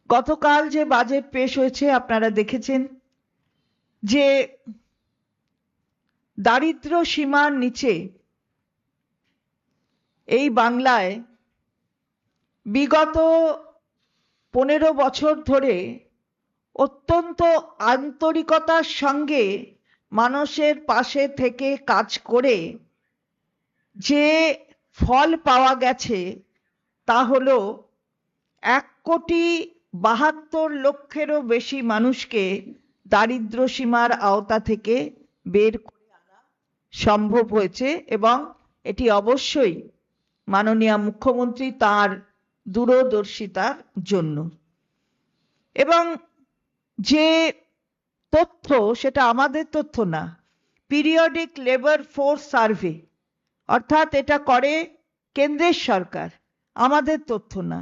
গতকাল যে বাজেট পেশ হয়েছে আপনারা দেখেছেন যে দারিদ্র সীমার নিচে এই বাংলায় বিগত 15 বছর ধরে অত্যন্ত আন্তরিকতার সঙ্গে মানুষের পাশে থেকে কাজ করে যে ফল পাওয়া গেছে তা হলো 1,72,00,000-এরও বেশি মানুষকে দারিদ্র সীমার আওতা থেকে বের করে আনা সম্ভব হয়েছে এবং এটি অবশ্যই মাননীয় মুখ্যমন্ত্রী তার দূরদর্শিতার জন্য। এবং যে তথ্য সেটা আমাদের তথ্য না, পিরিয়ডিক লেবার ফোর্স সার্ভে, অর্থাৎ এটা করে কেন্দ্রের সরকার, আমাদের তথ্য না।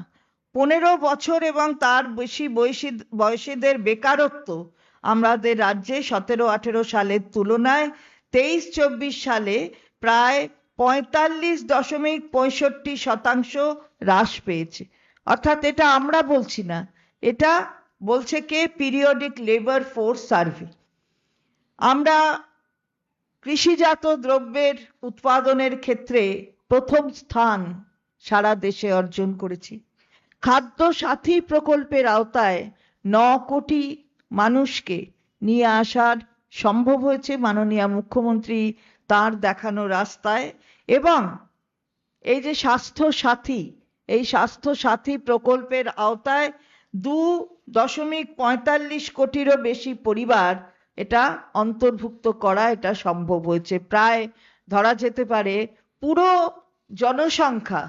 15 বছর এবং তার বেশি বয়সীদের বেকারত্ব আমাদের রাজ্যে 17-18 সালের তুলনায় 23-24 সালে প্রায় 45.65% হ্রাস পেয়েছে। অর্থাৎ এটা আমরা বলছি না, এটা বলছে কে? Periodic labour force survey. আমরা কৃষিজাত দ্রব্যের উৎপাদনের ক্ষেত্রে প্রথম স্থান সারা দেশে অর্জন করেছি। খাদ্য সাথী প্রকল্পের আওতায় 9 কোটি মানুষকে নিয়ে আসার সম্ভব হয়েছে মাননীয় মুখ্যমন্ত্রী তার দেখানো রাস্তায়। এবং এই যে এই স্বাস্থ্য সাথী প্রকল্পের আওতায় 2.45 কোটিরও বেশি পরিবার এটা অন্তর্ভুক্ত করা এটা সম্ভব হয়েছে। প্রায় ধরা যেতে পারে পুরো জনসংখ্যা,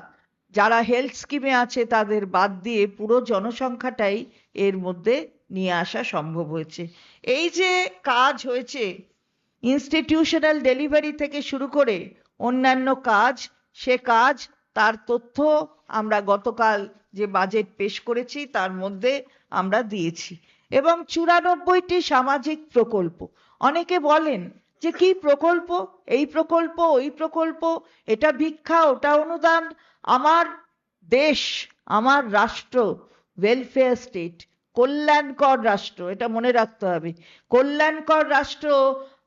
যারা হেলথ স্কিমে আছে তাদের বাদ দিয়ে পুরো জনসংখ্যাটাই এর মধ্যে নিয়ে আসা সম্ভব হয়েছে। এই যে কাজ হয়েছে, ইনস্টিটিউশনাল ডেলিভারি থেকে শুরু করে অন্যান্য কাজ, সে কাজ তার তথ্য আমরা গতকাল যে বাজেট পেশ করেছি তার মধ্যে আমরা দিয়েছি। এবং 94টি সামাজিক প্রকল্প। অনেকে বলেন যে কি প্রকল্প, এই প্রকল্প ওই প্রকল্প, এটা ভিক্ষা ওটা অনুদান। আমার দেশ, আমার রাষ্ট্র ওয়েলফেয়ার স্টেট, কল্যাণকর রাষ্ট্র, এটা মনে রাখতে হবে। কল্যাণকর রাষ্ট্র।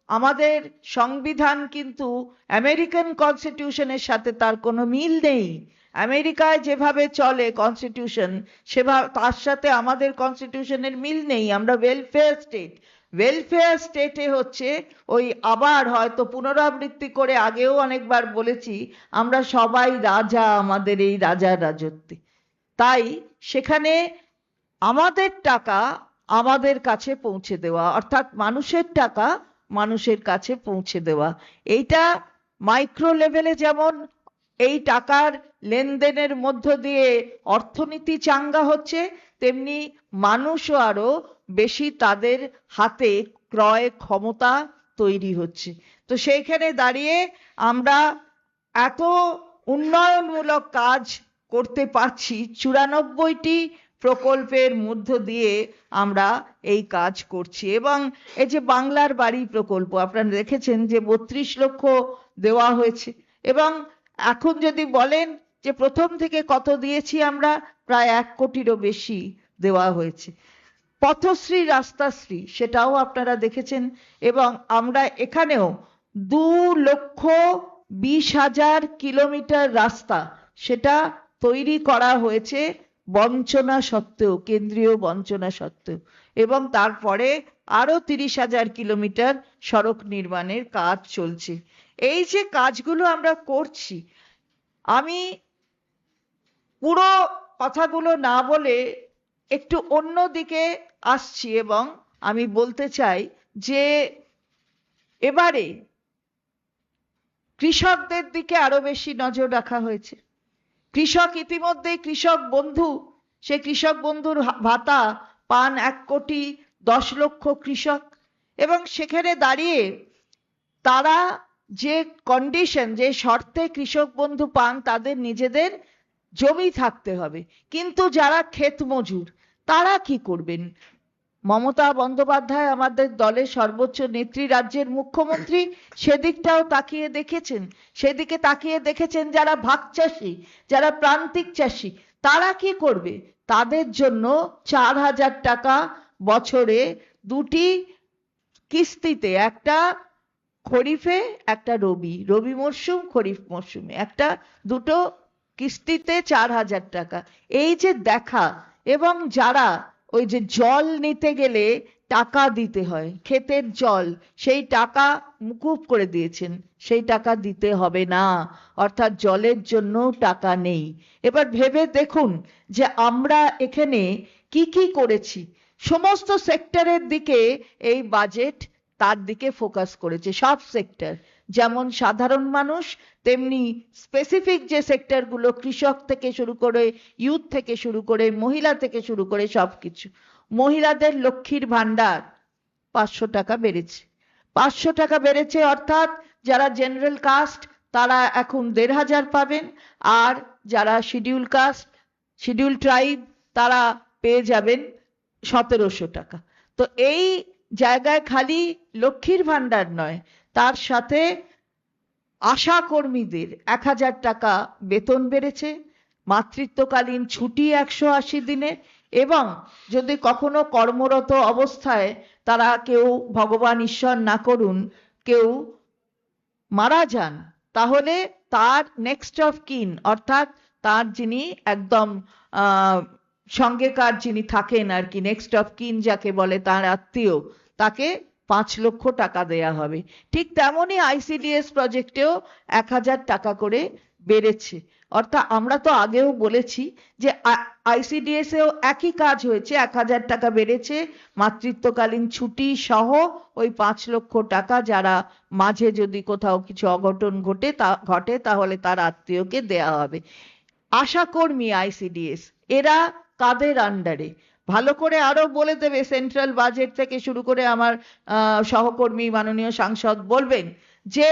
আমাদের সংবিধান কিন্তু আমেরিকান কনস্টিটিউশনের সাথে তার কোনো মিল নেই। আমেরিকায় যেভাবে চলে কনস্টিটিউশন, সেভাবে তার সাথে আমাদের কনস্টিটিউশনের মিল নেই। আমরা ওয়েলফেয়ার স্টেট। ওয়েলফেয়ার স্টেটে হচ্ছে ওই, আবার হয়তো পুনরাবৃত্তি করে আগেও অনেকবার বলেছি, আমরা সবাই রাজা আমাদের এই রাজার রাজত্বে। তাই সেখানে আমাদের টাকা আমাদের কাছে পৌঁছে দেওয়া, অর্থাৎ মানুষের টাকা মানুষের কাছে পৌঁছে দেওয়া, এইটা মাইক্রো লেভেলে যেমন এই টাকার লেনদেনের মধ্য দিয়ে অর্থনীতি চাঙ্গা হচ্ছে, তেমনি মানুষও আরো বেশি তাদের হাতে ক্রয় ক্ষমতা তৈরি হচ্ছে। তো সেইখানে দাঁড়িয়ে আমরা এত উন্নয়নমূলক কাজ করতে পারছি। 94টি প্রকল্পের মধ্য দিয়ে আমরা এই কাজ করছি। এবং এই যে বাংলার বাড়ি প্রকল্প আপনারা দেখেছেন যে 32 লক্ষ দেওয়া হয়েছে। এবং এখন যদি বলেন যে প্রথম থেকে কত দিয়েছি, আমরা প্রায় 1 কোটিরও বেশি দেওয়া হয়েছে। পথশ্রী রাস্তাশ্রী, সেটাও আপনারা দেখেছেন। এবং আমরা এখানেও 2,20,000 কিলোমিটার রাস্তা সেটা তৈরি করা হয়েছে বঞ্চনা সত্ত্বেও, কেন্দ্রীয় বঞ্চনা সত্ত্বেও। এবং তারপরে আরো 30,000 কিলোমিটার সড়ক নির্মাণের কাজ চলছে। এই যে কাজগুলো আমরা করছি, আমি পুরো কথাগুলো না বলে একটু অন্য দিকে আসছি এবং আমি বলতে চাই যে এবারে কৃষকদের দিকে আরো বেশি নজর রাখা হয়েছে। কৃষক ইতিমধ্যেই কৃষক বন্ধু, সে কৃষক বন্ধুর ভাতা পান 1,10,00,000 কৃষক। এবং সেখানে দাঁড়িয়ে তারা যে কন্ডিশন, যে শর্তে কৃষক বন্ধু পান, তাদের নিজেদের জমি থাকতে হবে। কিন্তু যারা ক্ষেত মজুর তারা কি করবেন? মমতা বন্দ্যোপাধ্যায় আমাদের দলের সর্বোচ্চ নেত্রী, রাজ্যের মুখ্যমন্ত্রী, সেদিকটাও তাকিয়ে দেখেছেন। সেদিকে তাকিয়ে দেখেছেন যারা ভাগ চাষি, যারা প্রান্তিক চাষি, তারা কি করবে? তাদের জন্য 4,000 টাকা বছরে দুটি কিস্তিতে, একটা খরিফে একটা রবি মরশুম, খরিফ মরশুমে একটা, দুটো কিস্তিতে 4,000 টাকা। এই যে দেখা, এবং যারা ওই যে জল নিতে গেলে টাকা দিতে হয়, ক্ষেতের জল, সেই টাকা মুকুব করে দিয়েছেন, সেই টাকা দিতে হবে না, অর্থাৎ জলের জন্য টাকা নেই। এবার ভেবে দেখুন যে আমরা এখানে কি কি করেছি। সমস্ত সেক্টরের দিকে এই বাজেট তার দিকে ফোকাস করেছে, সব সেক্টর, যেমন সাধারণ মানুষ, তেমনি স্পেসিফিক যে সেক্টরগুলো, কৃষক থেকে শুরু করে, ইউথ থেকে শুরু করে, মহিলা থেকে শুরু করে সবকিছু। মহিলাদের লক্ষ্মীর ভান্ডার 500 টাকা বেড়েছে, 500 টাকা বেড়েছে, অর্থাৎ যারা জেনারেল কাস্ট তারা এখন 1,500 পাবেন, আর যারা শিডিউল কাস্ট, শিডিউল ট্রাইব, তারা পেয়ে যাবেন 1,700 টাকা। তো এই জায়গায় খালি লক্ষ্মীর ভান্ডার নয়, তার সাথে আশা কর্মীদের 1,000 টাকা বেতন বেড়েছে, মাতৃত্বকালীন ছুটি 180 দিনের, এবং যদি কখনো কর্মরত অবস্থায় তারা কেউ, ভগবান ঈশ্বর না করুন, কেউ মারা যান, তাহলে তার নেক্সট অফ কিন, অর্থাৎ তার যিনি একদম সঙ্গেকার যিনি থাকেন আর কি, নেক্সট অফ কিন যাকে বলে, তার আত্মীয়, তাকে 5 লক্ষ টাকা দেয়া হবে। ঠিক তেমনই আইসিডিএস প্রজেক্টেও 1,000 টাকা করে বেড়েছে। অর্থাৎ আমরা তো আগেও বলেছি যে আইসিডিএস এও একই কাজ হয়েছে, 1,000 টাকা বেড়েছে, মাতৃত্বকালীন ছুটি সহ ওই 5 লক্ষ টাকা যারা মাঝে যদি কোথাও কিছু অঘটন ঘটে তাহলে তার আত্মীয়কে দেয়া হবে। আশা কর্মী আইসিডিএস, এরা কাদের আন্ডারে? ভালো করে আরো বলে দেবে সেন্ট্রাল বাজেট থেকে শুরু করে, আমার সহকর্মী মাননীয় সাংসদ বলবেন যে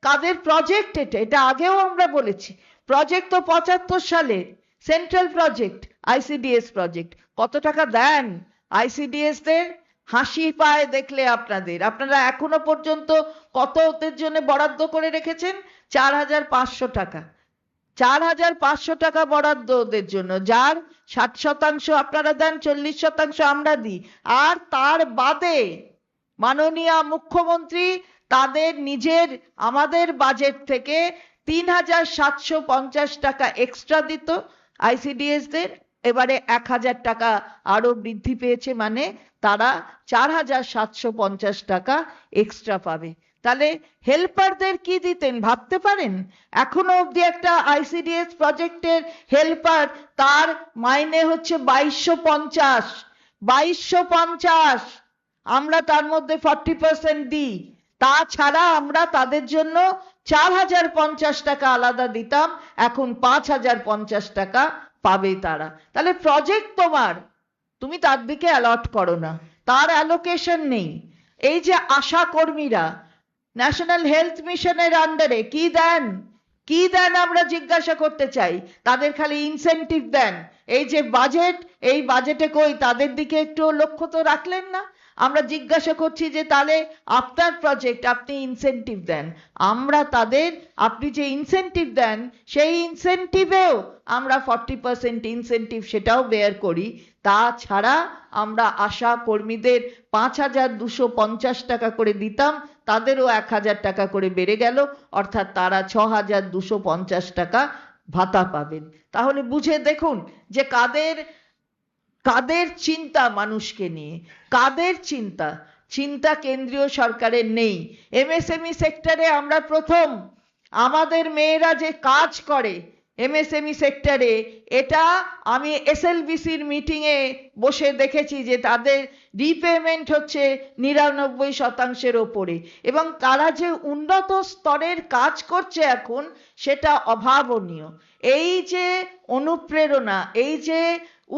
কাদের প্রজেক্ট এটা। এটা আগেও আমরা বলেছি, প্রজেক্ট তো 75 সালের, সেন্ট্রাল প্রজেক্ট, আইসিডিএস প্রজেক্ট। কত টাকা দেন আইসিডিএস দের? হাসি পায় দেখলে আপনাদের। আপনারা এখনো পর্যন্ত কত ওদের জন্য বরাদ্দ করে রেখেছেন? 4,500 টাকা। 4,500 টাকা বরাদ্দ ওদের জন্য, যার 60% আপনারা দেন, 40% আমরা দিই। আর তার বাদে মাননীয় মুখ্যমন্ত্রী তাদের নিজের, আমাদের বাজেট থেকে 3,750 টাকা এক্সট্রা দিত আইসিডিএস দের, এবারে 1,000 টাকা আরো বৃদ্ধি পেয়েছে, মানে তারা 4,750 টাকা এক্সট্রা পাবে। তাহলে হেল্পারদের কি দিতেন ভাবতে পারেন? এখনো অবধি একটা আইসিডিএস প্রজেক্টের হেল্পার, তার মাইনে হচ্ছে 2,250, 2,250। আমরা তার মধ্যে 40% দিই। তাছাড়া আমরা তাদের জন্য 4,050 টাকা আলাদা দিতাম, এখন 5,050 টাকা পাবে তারা। তাহলে প্রজেক্ট তোমার, তুমি তার দিকে অ্যালট করো না, তার অ্যালোকেশন নেই। এই যে আশা কর্মীরা ন্যাশনাল হেলথ মিশনের আন্ডারে কি দেন, কি দেন আমরা জিজ্ঞাসা করতে চাই। তাদের খালি ইনসেনটিভ দেন। এই যে বাজেট, এই বাজেটে কই তাদের দিকে একটু লক্ষ্য তো রাখলেন না। আমরা জিজ্ঞাসা করছি যে তাহলে আপনার প্রজেক্ট, আপনি ইনসেনটিভ দেন। আমরা তাদের, আপনি যে ইনসেনটিভ দেন সেই ইনসেনটিভেও আমরা 40% ইনসেনটিভ সেটাও বেয়ার করি। তাছাড়া আমরা আশা কর্মীদের 5,250 টাকা করে দিতাম, তাদেরও 1,000 টাকা করে বেড়ে গেল, অর্থাৎ তারা 6,250 টাকা ভাতা পাবেন। তাহলে বুঝে দেখুন যে কাদের কাদের চিন্তা মানুষকে নিয়ে, কাদের চিন্তা। চিন্তা কেন্দ্রীয় সরকারের নেই। এমএসএমই সেক্টরে আমরা প্রথম, আমাদের মেয়েরা যে কাজ করে এমএসএমই সেক্টরে, এটা আমি এসএলবিসির মিটিংয়ে বসে দেখেছি যে তাদের রিপেমেন্ট হচ্ছে 99% ওপরে, এবং তারা যে উন্নত স্তরের কাজ করছে এখন, সেটা অভাবনীয়। এই যে অনুপ্রেরণা, এই যে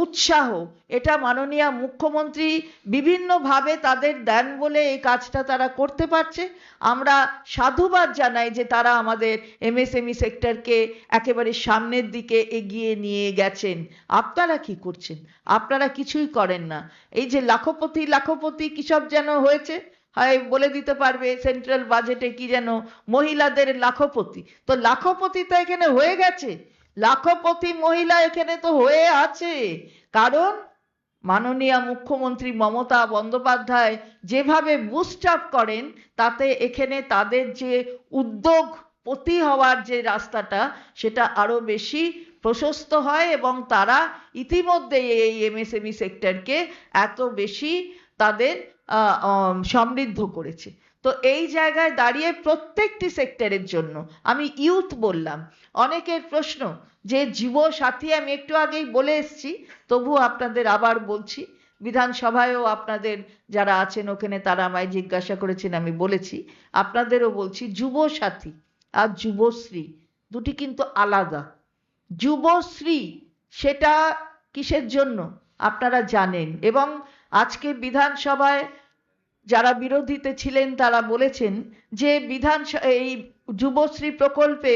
উৎসাহ, এটা মাননীয় মুখ্যমন্ত্রী বিভিন্নভাবে তাদের দেন বলে এই কাজটা তারা করতে পারছে। আমরা সাধুবাদ জানাই যে তারা আমাদের এমএসএমই সেক্টরকে একেবারে সামনের দিকে এগিয়ে নিয়ে গেছেন। আপনারা কি করছেন? আপনারা কিছুই করেন না। এই যে লাখপতি লাখপতি কি সব যেন হয়েছে, হয় বলে দিতে পারবে সেন্ট্রাল বাজেটে কি যেন মহিলাদের লাখপতি, তো লাখপতি তো এখানে হয়ে গেছে। লাখপতি মহিলা এখানে তো হয়ে আছে, কারণ মাননীয় মুখ্যমন্ত্রী মমতা বন্দ্যোপাধ্যায় যেভাবে বুস্ট আপ করেন, তাতে এখানে তাদের যে উদ্যোগপতি হওয়ার যে রাস্তাটা, সেটা আরো বেশি প্রশস্ত হয় এবং তারা ইতিমধ্যে এই এমএসএমই সেক্টরকে এত বেশি তাদের সমৃদ্ধ করেছে। তো এই জায়গায় দাঁড়িয়ে প্রত্যেকটি সেক্টরের জন্য, আমি ইউথ বললাম, অনেকের প্রশ্ন যে যুব সাথী, আমি একটু আগেই বলে এসেছি, তবু আপনাদের আবার বলছি, বিধানসভায়ও আপনাদের যারা আছেন ওখানে তারা আমায় জিজ্ঞাসা করেছেন, আমি বলেছি, আপনাদেরও বলছি, যুব সাথী আর যুবশ্রী দুটি কিন্তু আলাদা। যুবশ্রী সেটা কিসের জন্য আপনারা জানেন, এবং আজকে বিধানসভায় যারা বিরোধীতে ছিলেন তারা বলেছেন যে এই যুবশ্রী প্রকল্পে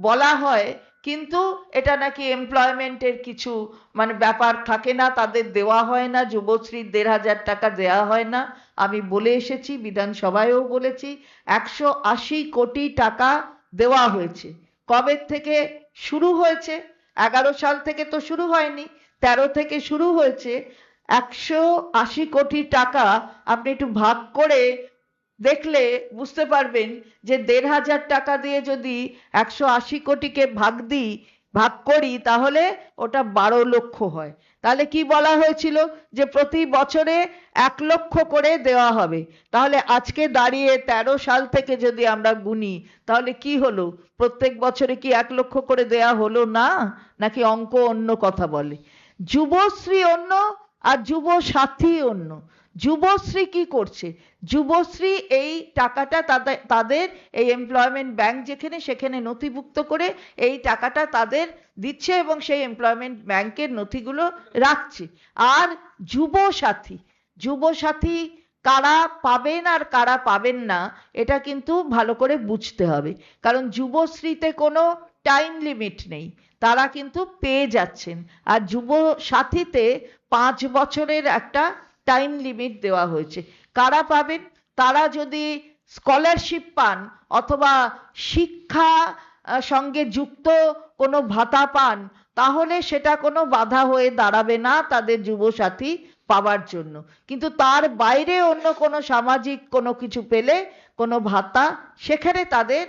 বলা হয়, কিন্তু এটা নাকি এমপ্লয়মেন্টের কিছু মানে ব্যাপার থাকে না, তাদের দেওয়া হয় না, যুবশ্রীর ১,৫০০ টাকা দেওয়া হয় না। আমি বলে এসেছি, বিধানসভায়ও বলেছি, ১৮০ কোটি টাকা দেওয়া হয়েছে। কবে থেকে শুরু হয়েছে? ১১ সাল থেকে তো শুরু হয়নি, ১৩ থেকে শুরু হয়েছে। ১৮০ কোটি টাকা আপনি একটু ভাগ করে দেখলে বুঝতে পারবেন যে ১,৫০০ টাকা দিয়ে যদি ১৮০ কোটিকে ভাগ করি তাহলে ওটা ১২ লক্ষ হয়। তাহলে কি বলা হয়েছিল যে প্রতি বছরে ১ লক্ষ করে দেওয়া হবে। তাহলে আজকে দাঁড়িয়ে ১৩ সাল থেকে যদি আমরা গুনি তাহলে কি হলো? প্রত্যেক বছরে কি ১ লক্ষ করে দেওয়া হলো না? নাকি অঙ্ক অন্য কথা বলে? যুবশ্রী অন্য আর যুব সাথী অন্য। যুবশ্রী কি করছে? যুবশ্রী এই টাকাটা তাদের এই এমপ্লয়মেন্ট ব্যাংক যেখানে, সেখানে নথিভুক্ত করে এই টাকাটা তাদের দিচ্ছে এবং সেই এমপ্লয়মেন্ট ব্যাংকের নথিগুলো রাখছে। আর যুব সাথী কারা পাবেন আর কারা পাবেন না এটা কিন্তু ভালো করে বুঝতে হবে, কারণ যুবশ্রীতে কোনো টাইম লিমিট নেই, তারা কিন্তু পেয়ে যাচ্ছেন। আর যুব সাথীতে ৫ বছরের একটা টাইম লিমিট দেওয়া হয়েছে। কারা পাবেন? তারা যদি স্কলারশিপ পান অথবা শিক্ষা সঙ্গে যুক্ত কোনো ভাতা পান, তাহলে সেটা কোনো বাধা হয়ে দাঁড়াবে না তাদের যুবসাথী পাওয়ার জন্য। কিন্তু তার বাইরে অন্য কোনো সামাজিক কোনো কিছু পেলে, কোনো ভাতা, সেখানে তাদের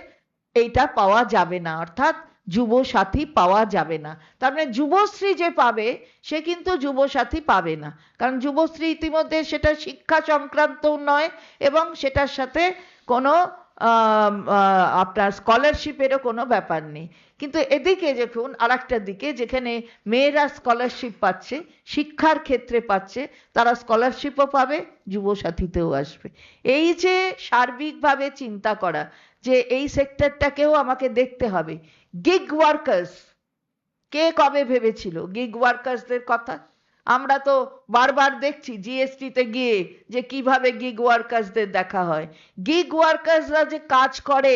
এইটা পাওয়া যাবে না, অর্থাৎ যুব সাথী পাওয়া যাবে না। তার মানে যুবশ্রী যে পাবে সে কিন্তু যুব সাথী পাবে না, কারণ যুবশ্রী ইতিমধ্যে সেটা শিক্ষা সংক্রান্তও নয় এবং সেটার সাথে কোনো আপনার স্কলারশিপেরও কোনো ব্যাপার নেই। কিন্তু এদিকে দেখুন আরেকটা দিকে, যেখানে মেয়েরা স্কলারশিপ পাচ্ছে, শিক্ষার ক্ষেত্রে পাচ্ছে, তারা স্কলারশিপও পাবে, যুবসাথীতেও আসবে। এই যে সার্বিকভাবে চিন্তা করা যে এই সেক্টরটাকেও আমাকে দেখতে হবে। গিগ ওয়ার্কার্স, কে কবে ভেবেছিল গিগ ওয়ার্কার্সদের কথা? আমরা তো বারবার দেখছি জিএসটিতে গিয়ে যে কিভাবে গিগ ওয়ার্কার্সদের দেখা হয়। গিগ ওয়ার্কার্সরা যে কাজ করে,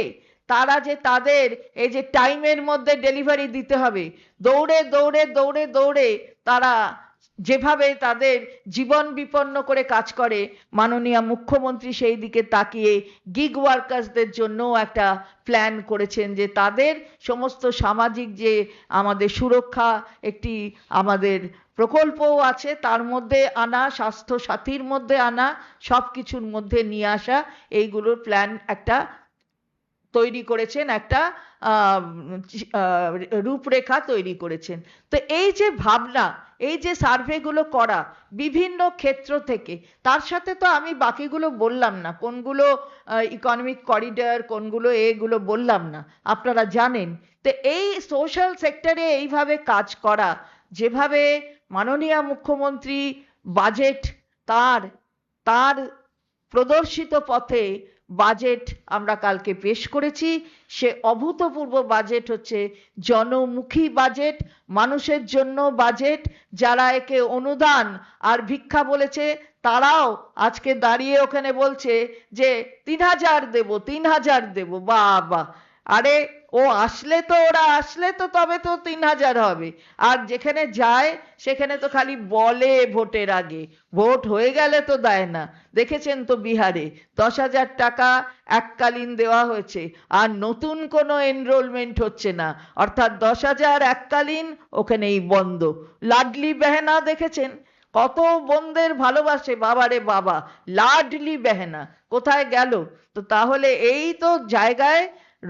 তারা যে তাদের এই যে টাইমের মধ্যে ডেলিভারি দিতে হবে, দৌড়ে দৌড়ে দৌড়ে দৌড়ে তারা যেভাবে তাদের জীবন বিপন্ন করে কাজ করে, মাননীয় মুখ্যমন্ত্রী সেই দিকে তাকিয়ে গিগ ওয়ার্কার্সদের জন্য একটা প্ল্যান করেছেন যে তাদের সমস্ত সামাজিক যে আমাদের সুরক্ষা একটি আমাদের প্রকল্পও আছে, তার মধ্যে আনা, স্বাস্থ্য সাথীর মধ্যে আনা, সব কিছুর মধ্যে নিয়ে আসা, এইগুলোর প্ল্যান একটা তৈরি করেছেন, একটা রূপরেখা তৈরি করেছেন। তো এই যে ভাবনা, এই যে সার্ভেগুলো করা বিভিন্ন ক্ষেত্র থেকে, তার সাথে তো আমি বাকিগুলো বললাম না, কোনগুলো ইকোনমিক করিডর, কোনগুলো এগুলো বললাম না, আপনারা জানেন। তো এই সোশ্যাল সেক্টরে এইভাবে কাজ করা, যেভাবে মাননীয় মুখ্যমন্ত্রী বাজেট তার তার প্রদর্শিত পথে বাজেট আমরা কালকে পেশ করেছি, সে অভূতপূর্ব বাজেট হচ্ছে, জনমুখী বাজেট, মানুষের জন্য বাজেট। যারা একে অনুদান আর ভিক্ষা বলেছে তারাও আজকে দাঁড়িয়ে ওখানে বলছে যে ৩,০০০ দেব, ৩,০০০ দেব। বাবা, আরে ওরা আসলে তো তবে তো 3,000 হবে। আর যেখানে যায় সেখানে তো খালি বলে ভোটের আগে, ভোট হয়ে গেলে তো দেয় না। দেখেছেন তো বিহারে 10,000 টাকা এককালীন দেওয়া হয়েছে, আর নতুন কোনো এনরোলমেন্ট হচ্ছে না, অর্থাৎ 10,000 এককালীন ওখানেই বন্ধ। লাডলি বেহেনা দেখেছেন, কত বোনদের ভালোবাসে, বাবারে বাবা, লাডলি বেহেনা কোথায় গেল? তো তাহলে এই তো জায়গায়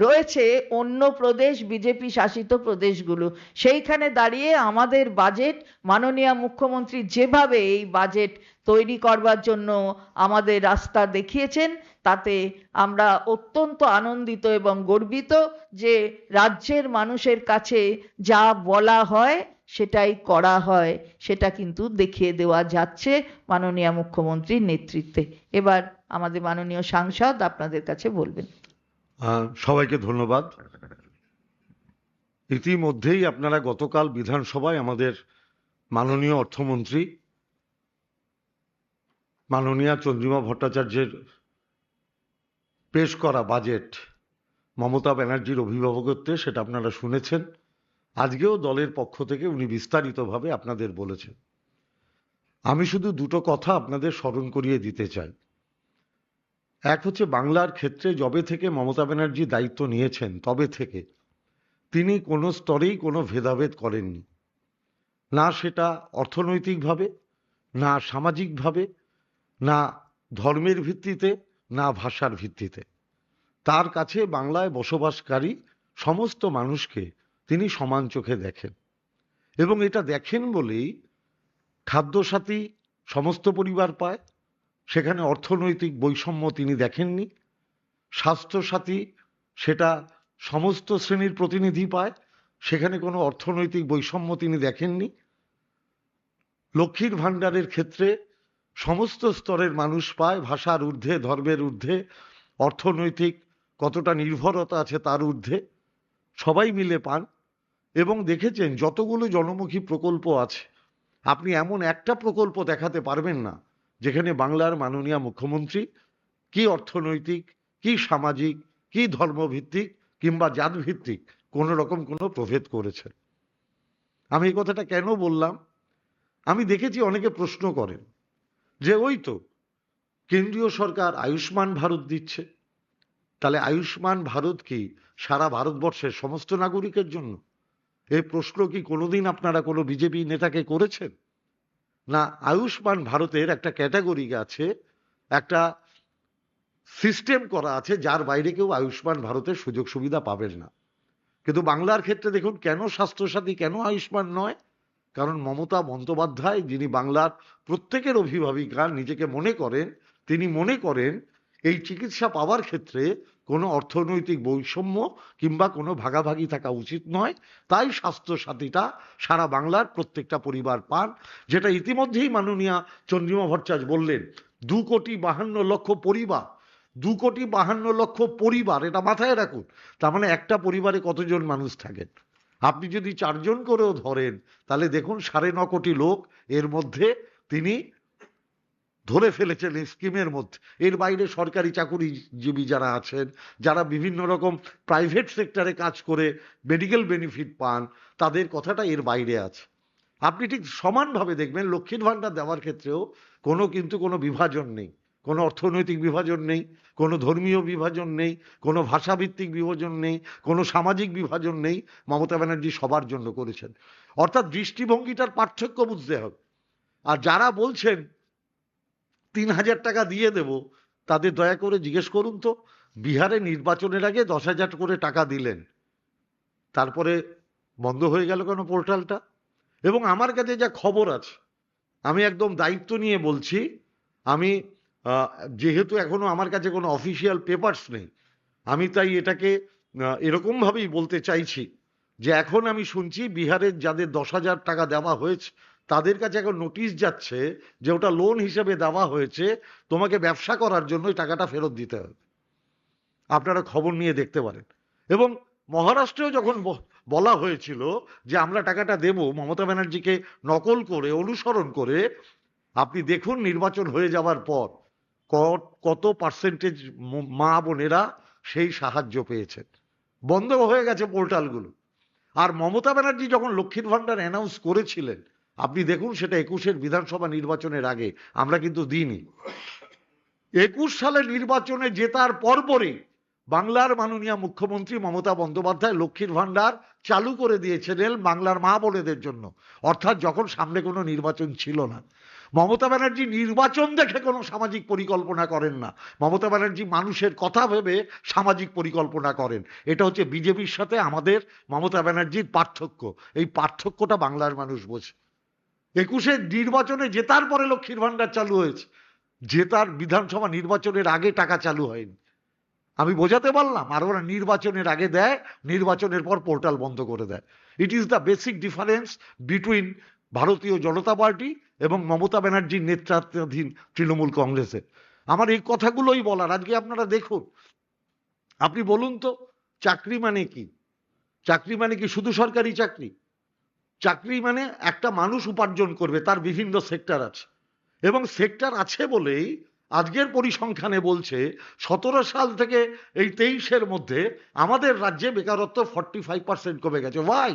রয়েছে অন্য প্রদেশ, বিজেপি শাসিত প্রদেশগুলো, সেইখানে দাঁড়িয়ে আমাদের বাজেট, মাননীয় মুখ্যমন্ত্রী যেভাবে এই বাজেট তৈরি করবার জন্য আমাদের রাস্তা দেখিয়েছেন, তাতে আমরা অত্যন্ত আনন্দিত এবং গর্বিত যে রাজ্যের মানুষের কাছে যা বলা হয় সেটাই করা হয়, সেটা কিন্তু দেখিয়ে দেওয়া যাচ্ছে মাননীয় মুখ্যমন্ত্রীর নেতৃত্বে। এবার আমাদের মাননীয় সাংসদ আপনাদের কাছে বলবেন। সবাইকে ধন্যবাদ। ইতিমধ্যেই আপনারা গতকাল বিধানসভায় আমাদের মাননীয় অর্থমন্ত্রী মাননীয়া চন্দ্রিমা ভট্টাচার্যের পেশ করা বাজেট মমতা ব্যানার্জির অভিভাবকত্বে সেটা আপনারা শুনেছেন। আজকেও দলের পক্ষ থেকে উনি বিস্তারিতভাবে আপনাদের বলেছেন। আমি শুধু দুটো কথা আপনাদের স্মরণ করিয়ে দিতে চাই। এক হচ্ছে, বাংলার ক্ষেত্রে যবে থেকে মমতা ব্যানার্জি দায়িত্ব নিয়েছেন তবে থেকে তিনি কোনো স্তরেই কোনো ভেদাভেদ করেননি, না সেটা অর্থনৈতিকভাবে, না সামাজিকভাবে, না ধর্মের ভিত্তিতে, না ভাষার ভিত্তিতে। তার কাছে বাংলায় বসবাসকারী সমস্ত মানুষকে তিনি সমান চোখে দেখেন, এবং এটা দেখেন বলেই খাদ্যসাথী সমস্ত পরিবার পায়, সেখানে অর্থনৈতিক বৈষম্য তিনি দেখেননি। স্বাস্থ্যসাথী সেটা সমস্ত শ্রেণীর প্রতিনিধি পায়, সেখানে কোনো অর্থনৈতিক বৈষম্য তিনি দেখেননি। লক্ষ্মীর ভাণ্ডারের ক্ষেত্রে সমস্ত স্তরের মানুষ পায়, ভাষার ঊর্ধ্বে, ধর্মের ঊর্ধ্বে, অর্থনৈতিক কতটা নির্ভরতা আছে তার ঊর্ধ্বে, সবাই মিলে পান। এবং দেখেছেন যতগুলো জনমুখী প্রকল্প আছে, আপনি এমন একটা প্রকল্প দেখাতে পারবেন না যেখানে বাংলার মাননীয় মুখ্যমন্ত্রী কি অর্থনৈতিক, কি সামাজিক, কি ধর্মভিত্তিক কিংবা জাতভিত্তিক কোনো রকম কোনো প্রভেদ করেছেন। আমি এই কথাটা কেন বললাম? আমি দেখেছি অনেকে প্রশ্ন করেন যে ওই তো কেন্দ্রীয় সরকার আয়ুষ্মান ভারত দিচ্ছে, তাহলে আয়ুষ্মান ভারত কি সারা ভারতবর্ষের সমস্ত নাগরিকের জন্য? এই প্রশ্ন কি কোনোদিন আপনারা কোনো বিজেপি নেতাকে করেছেন? না, আয়ুষ্মান ভারতের একটা ক্যাটাগরি আছে, একটা সিস্টেম করা আছে, যার বাইরে কেউ আয়ুষ্মান ভারতের সুযোগ সুবিধা পাবেন না। কিন্তু বাংলার ক্ষেত্রে দেখুন, কেন স্বাস্থ্যসাথী, কেন আয়ুষ্মান নয়? কারণ মমতা বন্দ্যোপাধ্যায়, যিনি বাংলার প্রত্যেকের অভিভাবিকা নিজেকে মনে করেন, তিনি মনে করেন এই চিকিৎসা পাওয়ার ক্ষেত্রে কোনো অর্থনৈতিক বৈষম্য কিংবা কোনো ভাগাভাগি থাকা উচিত নয়। তাই স্বাস্থ্যসাথীটা সারা বাংলার প্রত্যেকটা পরিবার পান, যেটা ইতিমধ্যেই মাননীয়া চন্দ্রিমা ভট্টাচার্য বললেন। 2,52,00,000 পরিবার, 2,52,00,000 পরিবার, এটা মাথায় রাখুন। তার মানে একটা পরিবারে কতজন মানুষ থাকেন? আপনি যদি 4 জন করেও ধরেন, তাহলে দেখুন 9.5 কোটি লোক এর মধ্যে তিনি ধরে ফেলেছেন এই স্কিমের মধ্যে। এর বাইরে সরকারি চাকুরিজীবী যারা আছেন, যারা বিভিন্ন রকম প্রাইভেট সেক্টরে কাজ করে মেডিকেল বেনিফিট পান, তাদের কথাটা এর বাইরে আছে। আপনি ঠিক সমানভাবে দেখবেন লক্ষ্মীর ভাণ্ডার দেওয়ার ক্ষেত্রেও কিন্তু কোনো বিভাজন নেই, কোনো অর্থনৈতিক বিভাজন নেই, কোনো ধর্মীয় বিভাজন নেই, কোনো ভাষাভিত্তিক বিভাজন নেই, কোনো সামাজিক বিভাজন নেই। মমতা ব্যানার্জি সবার জন্য করেছেন। অর্থাৎ দৃষ্টিভঙ্গিটার পার্থক্য বুঝতে হবে। আর যারা বলছেন 3,000 টাকা দিয়ে দেব, তাদের দয়া করে জিজ্ঞেস করুন তো, বিহারে নির্বাচনের আগে 10,000 করে টাকা দিলেন, তারপরে বন্ধ হয়ে গেল কেন পোর্টালটা? এবং আমার কাছে যা খবর আছে, আমি একদম দায়িত্ব নিয়ে বলছি, আমি যেহেতু এখনো আমার কাছে কোনো অফিসিয়াল পেপারস নেই, আমি তাই এটাকে এরকমভাবেই বলতে চাইছি যে এখন আমি শুনছি বিহারের যাদের 10,000 টাকা দেওয়া হয়েছে তাদের কাছে এখন নোটিশ যাচ্ছে যে ওটা লোন হিসেবে দেওয়া হয়েছে, তোমাকে ব্যবসা করার জন্য ওই টাকাটা ফেরত দিতে হবে। আপনারা খবর নিয়ে দেখতে পারেন। এবং মহারাষ্ট্রেও যখন বলা হয়েছিল যে আমরা টাকাটা দেব, মমতা ব্যানার্জিকে নকল করে, অনুসরণ করে, আপনি দেখুন নির্বাচন হয়ে যাওয়ার পর কত পার্সেন্টেজ মা বোনেরা সেই সাহায্য পেয়েছেন। বন্ধ হয়ে গেছে পোর্টালগুলো। আর মমতা ব্যানার্জি যখন লক্ষ্মীর ভান্ডার অ্যানাউন্স করেছিলেন, আপনি দেখুন সেটা 21-এর বিধানসভা নির্বাচনের আগে, আমরা কিন্তু দিইনি। 21 সালের নির্বাচনে জেতার পরপরই বাংলার মাননীয় মুখ্যমন্ত্রী মমতা বন্দ্যোপাধ্যায় লক্ষ্মীর ভান্ডার চালু করে দিয়েছিলেন বাংলার মা বোনেদের জন্য, অর্থাৎ যখন সামনে কোনো নির্বাচন ছিল না। মমতা ব্যানার্জি নির্বাচন দেখে কোনো সামাজিক পরিকল্পনা করেন না, মমতা ব্যানার্জি মানুষের কথা ভেবে সামাজিক পরিকল্পনা করেন। এটা হচ্ছে বিজেপির সাথে আমাদের মমতা ব্যানার্জির পার্থক্য। এই পার্থক্যটা বাংলার মানুষ বোঝে। 21-এর নির্বাচনে জেতার পরে লক্ষ্মীর ভান্ডার চালু হয়েছে, জেতার বিধানসভা নির্বাচনের আগে টাকা চালু হয়নি। আমি বোঝাতে পারলাম? আর ওরা নির্বাচনের আগে দেয়, নির্বাচনের পর পোর্টাল বন্ধ করে দেয়। It is the basic difference between ভারতীয় জনতা পার্টি এবং মমতা ব্যানার্জির নেতৃত্বাধীন তৃণমূল কংগ্রেসের। আমার এই কথাগুলোই বলার। আজকে আপনারা দেখুন, আপনি বলুন তো, চাকরি মানে কি? চাকরি মানে কি শুধু সরকারি চাকরি? চাকরি মানে একটা মানুষ উপার্জন করবে, তার বিভিন্ন সেক্টর আছে, এবং সেক্টর আছে বলেই আজকের পরিসংখ্যানে বলছে 17 সাল থেকে এই 23-এর মধ্যে আমাদের রাজ্যে বেকারত্ব 45% কমে গেছে। ওয়াই?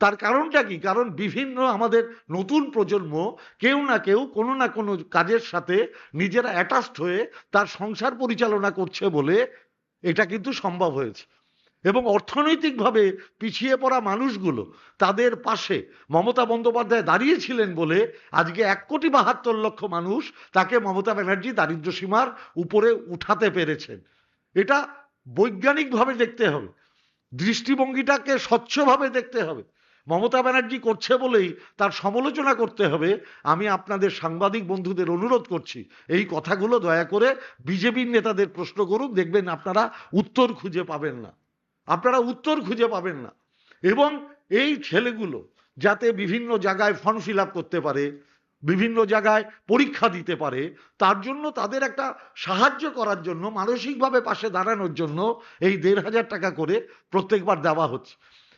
তার কারণটা কি? কারণ বিভিন্ন আমাদের নতুন প্রজন্ম কেউ না কেউ কোনো না কোনো কাজের সাথে নিজেরা অ্যাটাচড হয়ে তার সংসার পরিচালনা করছে বলে এটা কিন্তু সম্ভব হয়েছে। এবং অর্থনৈতিকভাবে পিছিয়ে পড়া মানুষগুলো, তাদের পাশে মমতা বন্দ্যোপাধ্যায় দাঁড়িয়েছিলেন বলে আজকে 1,72,00,000 মানুষ তাকে মমতা ব্যানার্জি দারিদ্র্য সীমার উপরে উঠাতে পেরেছেন। এটা বৈজ্ঞানিকভাবে দেখতে হবে, দৃষ্টিভঙ্গিটাকে স্বচ্ছভাবে দেখতে হবে। মমতা ব্যানার্জি করছে বলেই তার সমালোচনা করতে হবে। আমি আপনাদের সাংবাদিক বন্ধুদের অনুরোধ করছি, এই কথাগুলো দয়া করে বিজেপির নেতাদের প্রশ্ন করুন, দেখবেন আপনারা উত্তর খুঁজে পাবেন না, আপনারা উত্তর খুঁজে পাবেন না। এবং এই ছেলেগুলো যাতে বিভিন্ন জায়গায় ফর্ম ফিল আপ করতে পারে, বিভিন্ন জায়গায় পরীক্ষা দিতে পারে, তার জন্য তাদের একটা সাহায্য করার জন্য, মানসিকভাবে পাশে দাঁড়ানোর জন্য এই 1,500 টাকা করে প্রত্যেকবার দেওয়া হচ্ছে।